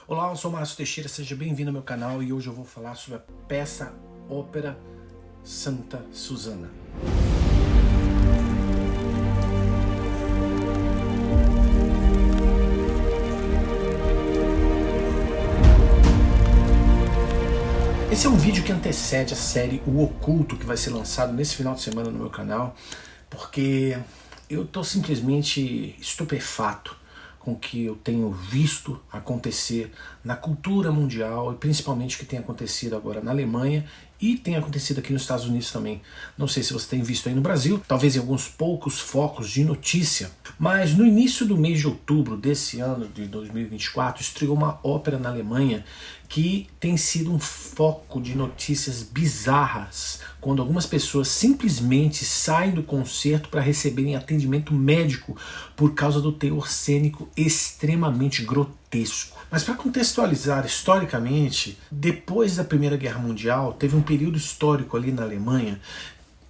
Olá, eu sou o Márcio Teixeira, seja bem-vindo ao meu canal e hoje eu vou falar sobre a peça ópera Santa Susana. Esse é um vídeo que antecede a série O Oculto, que vai ser lançado nesse final de semana no meu canal, porque eu estou simplesmente estupefato com o que eu tenho visto acontecer na cultura mundial e principalmente o que tem acontecido agora na Alemanha e tem acontecido aqui nos Estados Unidos também. Não sei se você tem visto aí no Brasil, talvez em alguns poucos focos de notícia, mas no início do mês de outubro desse ano de 2024 estreou uma ópera na Alemanha que tem sido um foco de notícias bizarras, quando algumas pessoas simplesmente saem do concerto para receberem atendimento médico por causa do teor cênico extremamente grotesco. Mas para contextualizar historicamente, depois da Primeira Guerra Mundial, teve um período histórico ali na Alemanha,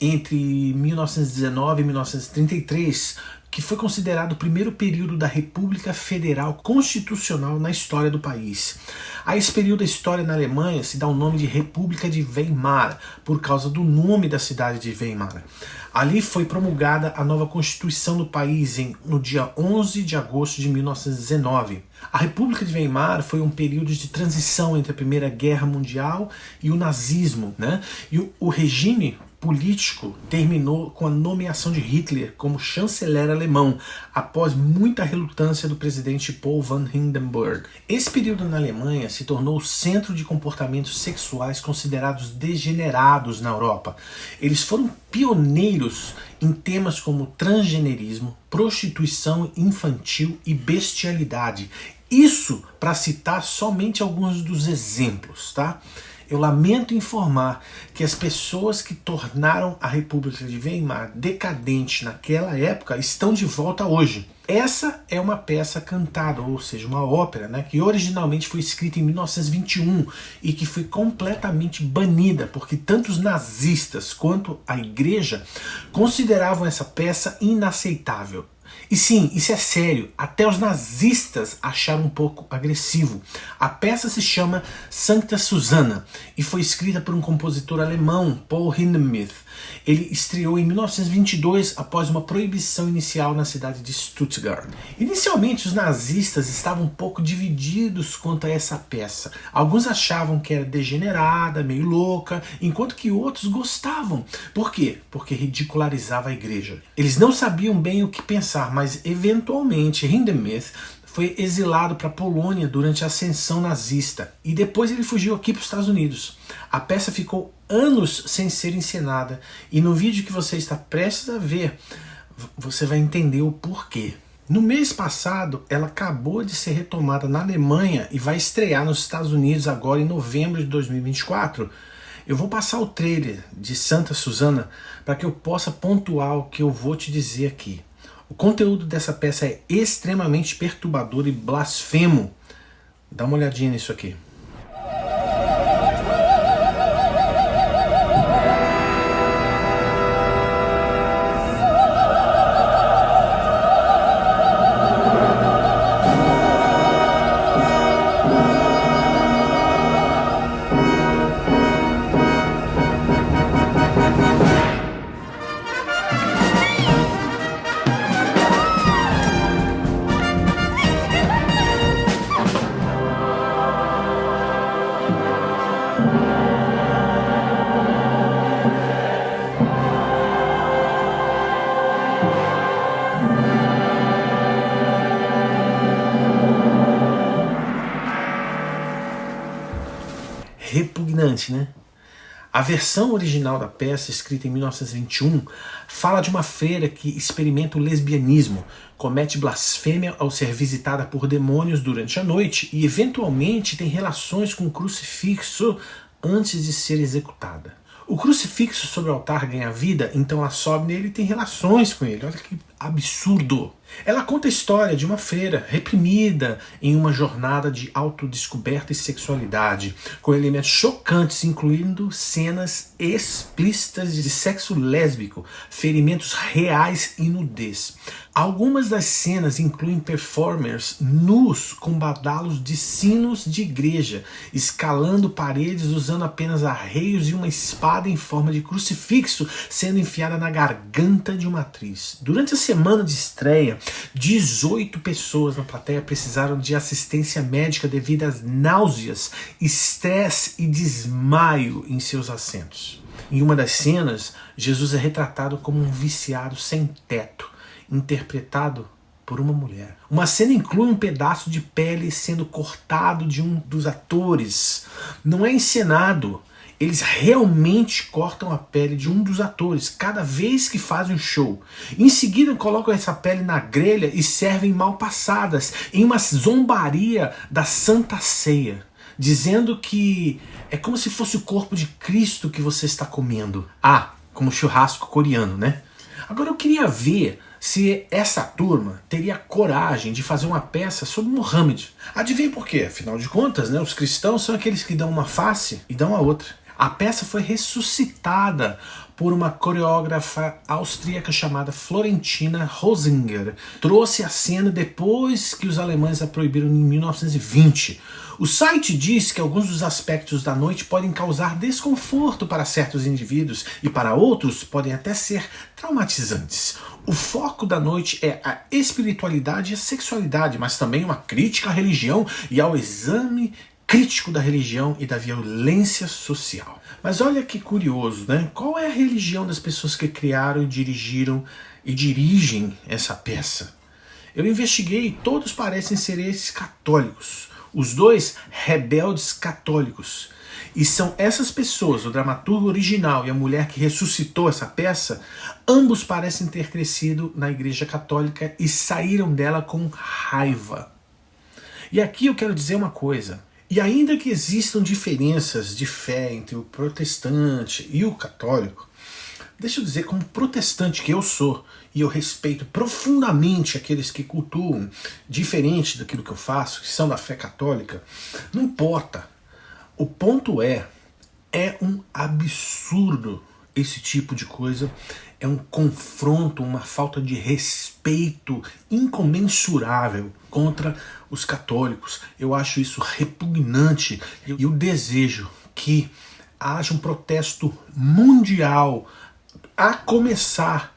entre 1919 e 1933, que foi considerado o primeiro período da República Federal Constitucional na história do país. A esse período da história na Alemanha se dá o nome de República de Weimar, por causa do nome da cidade de Weimar. Ali foi promulgada a nova Constituição do país no dia 11 de agosto de 1919. A República de Weimar foi um período de transição entre a Primeira Guerra Mundial e o nazismo, né? E o regime político terminou com a nomeação de Hitler como chanceler alemão, após muita relutância do presidente Paul von Hindenburg. Esse período na Alemanha se tornou o centro de comportamentos sexuais considerados degenerados na Europa. Eles foram pioneiros em temas como transgenerismo, prostituição infantil e bestialidade. Isso para citar somente alguns dos exemplos, tá? Eu lamento informar que as pessoas que tornaram a República de Weimar decadente naquela época estão de volta hoje. Essa é uma peça cantada, ou seja, uma ópera, né, que originalmente foi escrita em 1921 e que foi completamente banida, porque tanto os nazistas quanto a igreja consideravam essa peça inaceitável. E sim, isso é sério, até os nazistas acharam um pouco agressivo. A peça se chama Sancta Susana e foi escrita por um compositor alemão, Paul Hindemith. Ele estreou em 1922 após uma proibição inicial na cidade de Stuttgart. Inicialmente, os nazistas estavam um pouco divididos quanto a essa peça. Alguns achavam que era degenerada, meio louca, enquanto que outros gostavam. Por quê? Porque ridicularizava a igreja. Eles não sabiam bem o que pensar, mas eventualmente Hindemith foi exilado para a Polônia durante a ascensão nazista e depois ele fugiu aqui para os Estados Unidos. A peça ficou anos sem ser encenada e no vídeo que você está prestes a ver, você vai entender o porquê. No mês passado, ela acabou de ser retomada na Alemanha e vai estrear nos Estados Unidos agora em novembro de 2024. Eu vou passar o trailer de Santa Susana para que eu possa pontuar o que eu vou te dizer aqui. O conteúdo dessa peça é extremamente perturbador e blasfemo. Dá uma olhadinha nisso aqui. Repugnante, né? A versão original da peça, escrita em 1921, fala de uma freira que experimenta o lesbianismo, comete blasfêmia ao ser visitada por demônios durante a noite e eventualmente tem relações com o crucifixo antes de ser executada. O crucifixo sobre o altar ganha vida, então ela sobe nele e tem relações com ele. Olha que absurdo! Ela conta a história de uma freira reprimida em uma jornada de autodescoberta e sexualidade, com elementos chocantes, incluindo cenas explícitas de sexo lésbico, ferimentos reais e nudez. Algumas das cenas incluem performers nus com badalos de sinos de igreja, escalando paredes usando apenas arreios e uma espada em forma de crucifixo sendo enfiada na garganta de uma atriz. Durante a semana de estreia, 18 pessoas na plateia precisaram de assistência médica devido às náuseas, estresse e desmaio em seus assentos. Em uma das cenas, Jesus é retratado como um viciado sem teto, interpretado por uma mulher. Uma cena inclui um pedaço de pele sendo cortado de um dos atores. Não é encenado. Eles realmente cortam a pele de um dos atores cada vez que fazem um show. Em seguida colocam essa pele na grelha e servem mal passadas em uma zombaria da Santa Ceia, dizendo que é como se fosse o corpo de Cristo que você está comendo. Como churrasco coreano, né? Agora eu queria ver se essa turma teria coragem de fazer uma peça sobre Muhammad. Adivinha por quê? Afinal de contas, né, os cristãos são aqueles que dão uma face e dão a outra. A peça foi ressuscitada por uma coreógrafa austríaca chamada Florentina Rosinger. Trouxe a cena depois que os alemães a proibiram em 1920. O site diz que alguns dos aspectos da noite podem causar desconforto para certos indivíduos e para outros podem até ser traumatizantes. O foco da noite é a espiritualidade e a sexualidade, mas também uma crítica à religião e ao exame crítico da religião e da violência social. Mas olha que curioso, né? Qual é a religião das pessoas que criaram e dirigiram e dirigem essa peça? Eu investiguei e todos parecem ser esses católicos. Os dois rebeldes católicos. E são essas pessoas, o dramaturgo original e a mulher que ressuscitou essa peça, ambos parecem ter crescido na Igreja Católica e saíram dela com raiva. E aqui eu quero dizer uma coisa. E ainda que existam diferenças de fé entre o protestante e o católico, deixa eu dizer, como protestante que eu sou, e eu respeito profundamente aqueles que cultuam diferente daquilo que eu faço, que são da fé católica, não importa. O ponto é um absurdo esse tipo de coisa, é um confronto, uma falta de respeito incomensurável contra os católicos. Eu acho isso repugnante e eu desejo que haja um protesto mundial, a começar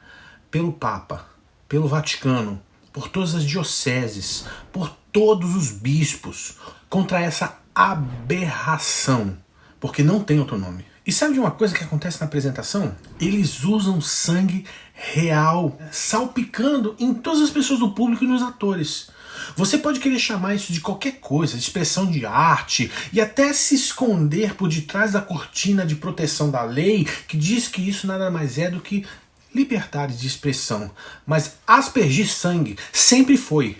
pelo Papa, pelo Vaticano, por todas as dioceses, por todos os bispos, contra essa aberração, porque não tem outro nome. E sabe de uma coisa que acontece na apresentação? Eles usam sangue real, salpicando em todas as pessoas do público e nos atores. Você pode querer chamar isso de qualquer coisa, de expressão de arte, e até se esconder por detrás da cortina de proteção da lei, que diz que isso nada mais é do que liberdade de expressão. Mas aspergir sangue sempre foi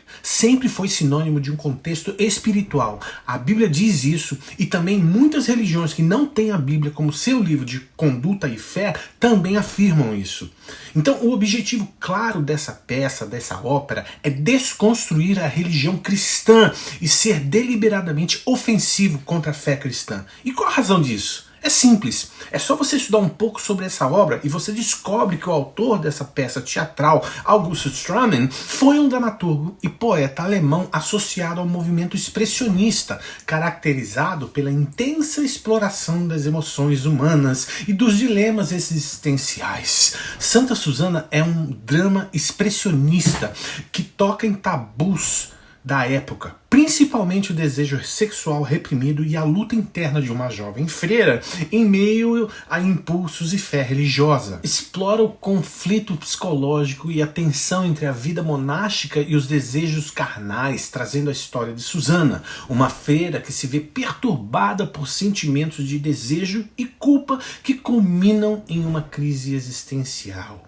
sinônimo de um contexto espiritual. A Bíblia diz isso, e também muitas religiões que não têm a Bíblia como seu livro de conduta e fé também afirmam isso. Então o objetivo claro dessa peça, dessa ópera, é desconstruir a religião cristã e ser deliberadamente ofensivo contra a fé cristã. E qual a razão disso? É simples, é só você estudar um pouco sobre essa obra e você descobre que o autor dessa peça teatral, August Straumann, foi um dramaturgo e poeta alemão associado ao movimento expressionista, caracterizado pela intensa exploração das emoções humanas e dos dilemas existenciais. Santa Susana é um drama expressionista que toca em tabus da época, principalmente o desejo sexual reprimido e a luta interna de uma jovem freira em meio a impulsos e fé religiosa. Explora o conflito psicológico e a tensão entre a vida monástica e os desejos carnais, trazendo a história de Susana, uma freira que se vê perturbada por sentimentos de desejo e culpa que culminam em uma crise existencial.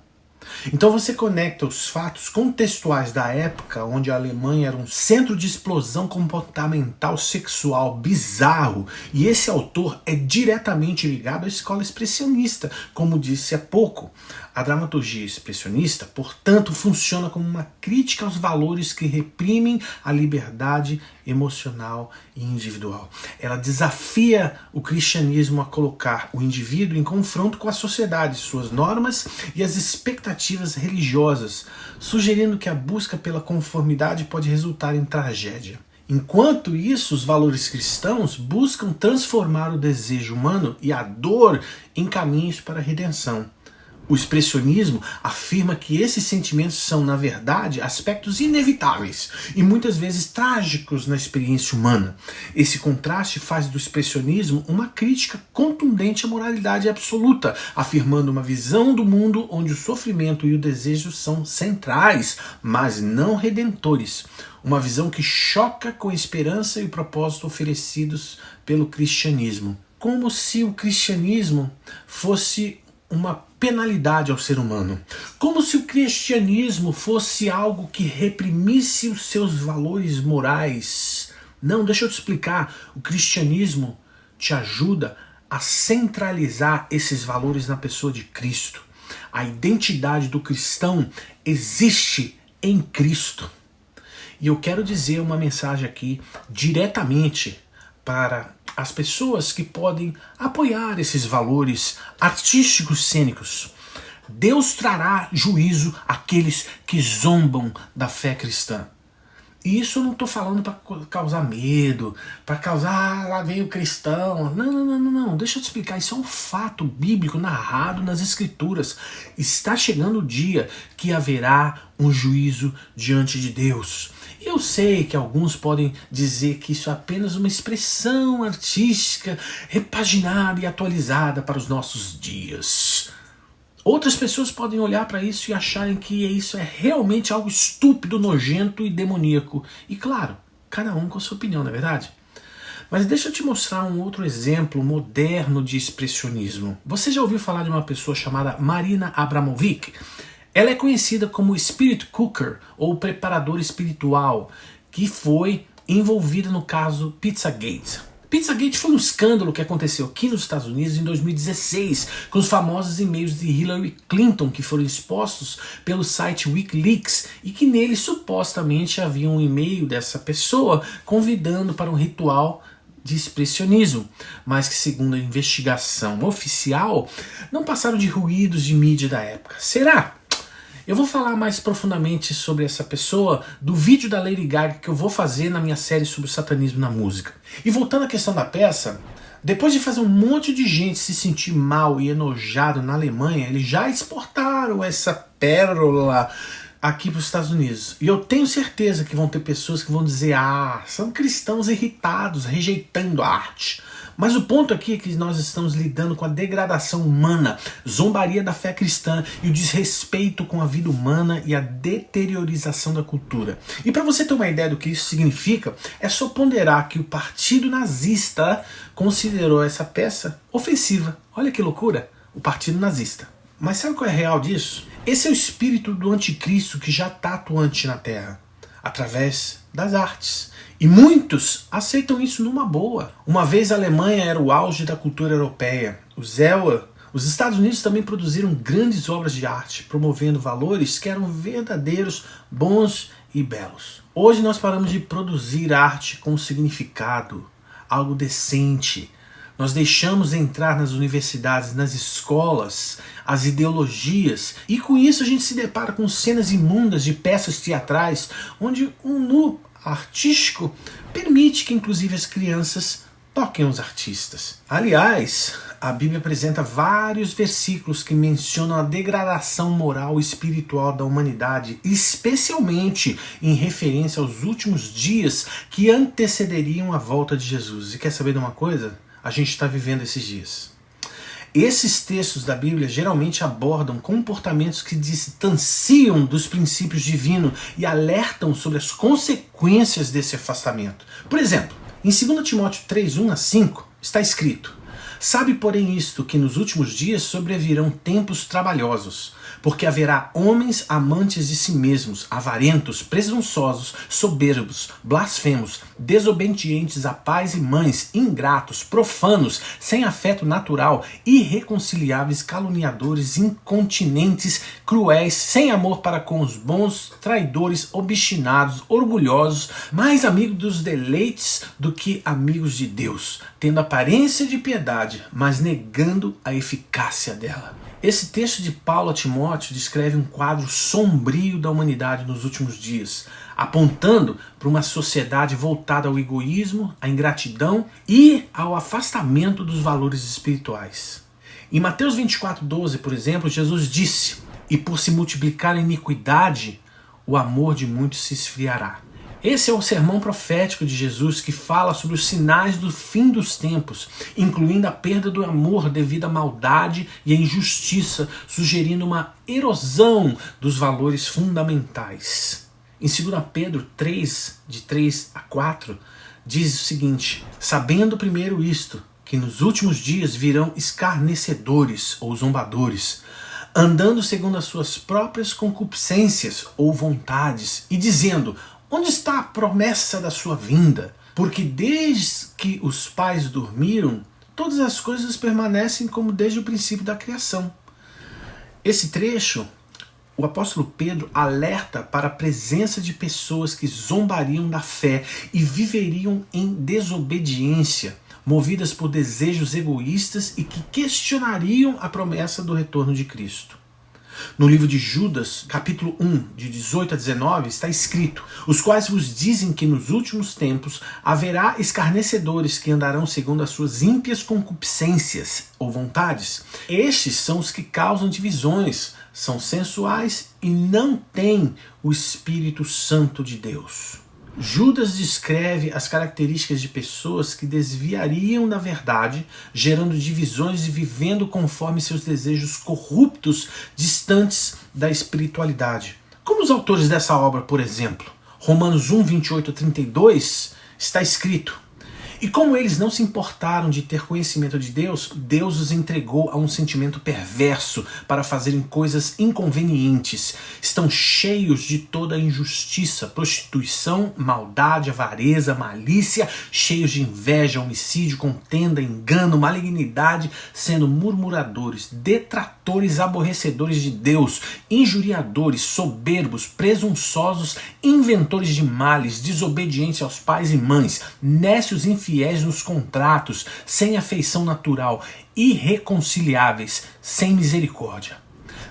Então você conecta os fatos contextuais da época, onde a Alemanha era um centro de explosão comportamental sexual bizarro, e esse autor é diretamente ligado à escola expressionista, como disse há pouco. A dramaturgia expressionista, portanto, funciona como uma crítica aos valores que reprimem a liberdade emocional e individual. Ela desafia o cristianismo a colocar o indivíduo em confronto com a sociedade, suas normas e as expectativas religiosas, sugerindo que a busca pela conformidade pode resultar em tragédia. Enquanto isso, os valores cristãos buscam transformar o desejo humano e a dor em caminhos para a redenção. O expressionismo afirma que esses sentimentos são, na verdade, aspectos inevitáveis e muitas vezes trágicos na experiência humana. Esse contraste faz do expressionismo uma crítica contundente à moralidade absoluta, afirmando uma visão do mundo onde o sofrimento e o desejo são centrais, mas não redentores. Uma visão que choca com a esperança e o propósito oferecidos pelo cristianismo. Como se o cristianismo fosse uma penalidade ao ser humano. Como se o cristianismo fosse algo que reprimisse os seus valores morais. Não, deixa eu te explicar. O cristianismo te ajuda a centralizar esses valores na pessoa de Cristo. A identidade do cristão existe em Cristo. E eu quero dizer uma mensagem aqui diretamente para as pessoas que podem apoiar esses valores artísticos cênicos. Deus trará juízo àqueles que zombam da fé cristã. E isso eu não estou falando para causar medo, para causar, lá vem o cristão. Não. Deixa eu te explicar. Isso é um fato bíblico narrado nas Escrituras. Está chegando o dia que haverá um juízo diante de Deus. Eu sei que alguns podem dizer que isso é apenas uma expressão artística repaginada e atualizada para os nossos dias. Outras pessoas podem olhar para isso e acharem que isso é realmente algo estúpido, nojento e demoníaco. E claro, cada um com a sua opinião, não é verdade? Mas deixa eu te mostrar um outro exemplo moderno de expressionismo. Você já ouviu falar de uma pessoa chamada Marina Abramovic? Ela é conhecida como Spirit Cooker, ou preparador espiritual, que foi envolvida no caso Pizzagate. Pizzagate foi um escândalo que aconteceu aqui nos Estados Unidos em 2016, com os famosos e-mails de Hillary Clinton que foram expostos pelo site Wikileaks e que nele supostamente havia um e-mail dessa pessoa convidando para um ritual de expressionismo, mas que, segundo a investigação oficial, não passaram de ruídos de mídia da época. Será? Eu vou falar mais profundamente sobre essa pessoa do vídeo da Lady Gaga que eu vou fazer na minha série sobre o satanismo na música. E voltando à questão da peça, depois de fazer um monte de gente se sentir mal e enojado na Alemanha, eles já exportaram essa pérola aqui para os Estados Unidos. E eu tenho certeza que vão ter pessoas que vão dizer: ah, são cristãos irritados, rejeitando a arte. Mas o ponto aqui é que nós estamos lidando com a degradação humana, zombaria da fé cristã e o desrespeito com a vida humana e a deteriorização da cultura. E para você ter uma ideia do que isso significa, é só ponderar que o Partido Nazista considerou essa peça ofensiva. Olha que loucura, o Partido Nazista. Mas sabe qual é a real disso? Esse é o espírito do anticristo que já está atuante na Terra, através das artes. E muitos aceitam isso numa boa. Uma vez a Alemanha era o auge da cultura europeia. Os Estados Unidos também produziram grandes obras de arte, promovendo valores que eram verdadeiros, bons e belos. Hoje nós paramos de produzir arte com significado, algo decente. Nós deixamos entrar nas universidades, nas escolas, as ideologias, e com isso a gente se depara com cenas imundas de peças teatrais, onde um nu artístico permite que inclusive as crianças toquem os artistas. Aliás, a Bíblia apresenta vários versículos que mencionam a degradação moral e espiritual da humanidade, especialmente em referência aos últimos dias que antecederiam a volta de Jesus. E quer saber de uma coisa? A gente está vivendo esses dias. Esses textos da Bíblia geralmente abordam comportamentos que distanciam dos princípios divinos e alertam sobre as consequências desse afastamento. Por exemplo, em 2 Timóteo 3, 1-5, está escrito: sabe, porém, isto, que nos últimos dias sobrevirão tempos trabalhosos, Porque haverá homens amantes de si mesmos, avarentos, presunçosos, soberbos, blasfemos, desobedientes a pais e mães, ingratos, profanos, sem afeto natural, irreconciliáveis, caluniadores, incontinentes, cruéis, sem amor para com os bons, traidores, obstinados, orgulhosos, mais amigos dos deleites do que amigos de Deus, tendo aparência de piedade, mas negando a eficácia dela. Esse texto de Paulo a Timóteo descreve um quadro sombrio da humanidade nos últimos dias, apontando para uma sociedade voltada ao egoísmo, à ingratidão e ao afastamento dos valores espirituais. Em Mateus 24:12, por exemplo, Jesus disse: "E por se multiplicar a iniquidade, o amor de muitos se esfriará." Esse é o sermão profético de Jesus que fala sobre os sinais do fim dos tempos, incluindo a perda do amor devido à maldade e à injustiça, sugerindo uma erosão dos valores fundamentais. Em 2 Pedro 3, de 3 a 4, diz o seguinte: "Sabendo primeiro isto, que nos últimos dias virão escarnecedores ou zombadores, andando segundo as suas próprias concupiscências ou vontades, e dizendo: onde está a promessa da sua vinda? Porque desde que os pais dormiram, todas as coisas permanecem como desde o princípio da criação." Esse trecho, o apóstolo Pedro alerta para a presença de pessoas que zombariam da fé e viveriam em desobediência, movidas por desejos egoístas e que questionariam a promessa do retorno de Cristo. No livro de Judas, capítulo 1, de 18 a 19, está escrito: "Os quais vos dizem que nos últimos tempos haverá escarnecedores que andarão segundo as suas ímpias concupiscências ou vontades. Estes são os que causam divisões, são sensuais e não têm o Espírito Santo de Deus." Judas descreve as características de pessoas que desviariam da verdade, gerando divisões e vivendo conforme seus desejos corruptos, distantes da espiritualidade. Como os autores dessa obra, por exemplo. Romanos 1, 28 a 32, está escrito: "E como eles não se importaram de ter conhecimento de Deus, Deus os entregou a um sentimento perverso para fazerem coisas inconvenientes. Estão cheios de toda injustiça, prostituição, maldade, avareza, malícia, cheios de inveja, homicídio, contenda, engano, malignidade, sendo murmuradores, detratores, aborrecedores de Deus, injuriadores, soberbos, presunçosos, inventores de males, desobedientes aos pais e mães, nécios, infiéis nos contratos, sem afeição natural, irreconciliáveis, sem misericórdia."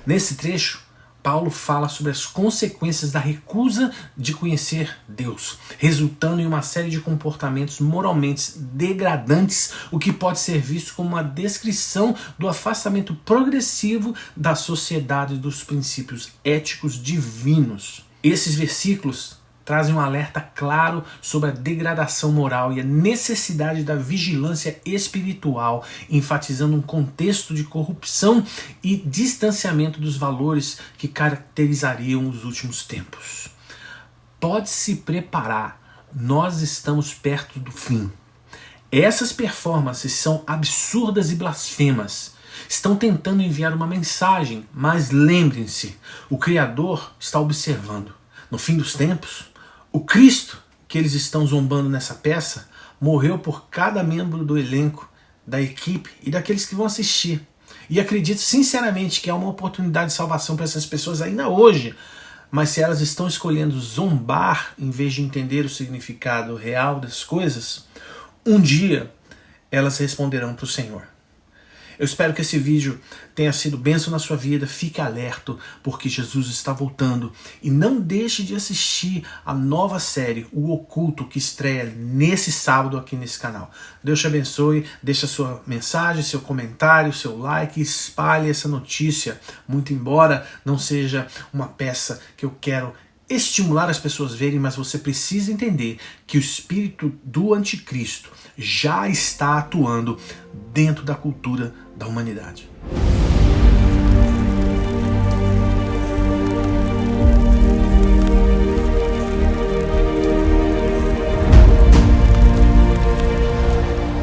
Nesse trecho, Paulo fala sobre as consequências da recusa de conhecer Deus, resultando em uma série de comportamentos moralmente degradantes, o que pode ser visto como uma descrição do afastamento progressivo da sociedade dos princípios éticos divinos. Esses versículos trazem um alerta claro sobre a degradação moral e a necessidade da vigilância espiritual, enfatizando um contexto de corrupção e distanciamento dos valores que caracterizariam os últimos tempos. Pode se preparar, nós estamos perto do fim. Essas performances são absurdas e blasfemas. Estão tentando enviar uma mensagem, mas lembrem-se, o Criador está observando. No fim dos tempos, o Cristo que eles estão zombando nessa peça morreu por cada membro do elenco, da equipe e daqueles que vão assistir. E acredito sinceramente que há uma oportunidade de salvação para essas pessoas ainda hoje, mas se elas estão escolhendo zombar em vez de entender o significado real das coisas, um dia elas responderão para o Senhor. Eu espero que esse vídeo tenha sido bênção na sua vida. Fique alerta, porque Jesus está voltando. E não deixe de assistir a nova série, O Oculto, que estreia nesse sábado aqui nesse canal. Deus te abençoe. Deixa sua mensagem, seu comentário, seu like. Espalhe essa notícia. Muito embora não seja uma peça que eu quero estimular as pessoas a verem, mas você precisa entender que o espírito do anticristo já está atuando dentro da cultura da humanidade.